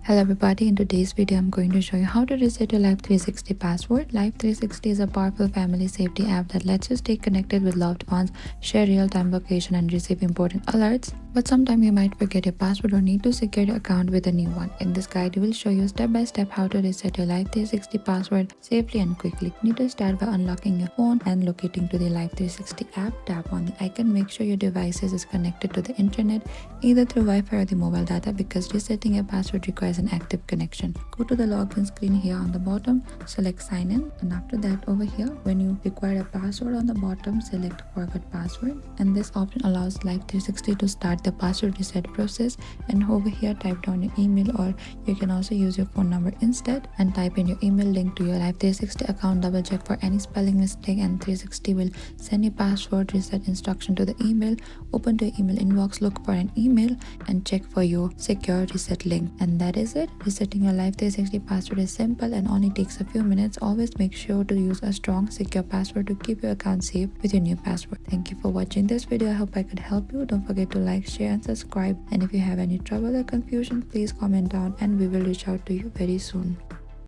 Hello everybody, in today's video I'm going to show you how to reset your Life360 password. Life360 is a powerful family safety app that lets you stay connected with loved ones, share real-time location and receive important alerts. But sometimes you might forget your password or need to secure your account with a new one. In this guide, we will show you step by step how to reset your Life360 password safely and quickly. You need to start by unlocking your phone and locating to the Life360 app. Tap on the icon, make sure your device is connected to the internet either through Wi-Fi or the mobile data because resetting your password requires an active connection. Go to the login screen here on the bottom, select sign in, and after that over here when you require a password on the bottom, select forgot password, and this option allows Life360 to start the password reset process. And over here type down your email, or you can also use your phone number instead and type in your email link to your Life360 account. Double check for any spelling mistake and 360 will send you password reset instruction to the email. Open to your email inbox, look for an email and check for your secure reset link. And that is it. Resetting your Life360 password is simple and only takes a few minutes. Always make sure to use a strong secure password to keep your account safe with your new password. Thank you for watching this video. I hope I could help you. Don't forget to like, share and subscribe, and if you have any trouble or confusion, please comment down and we will reach out to you very soon.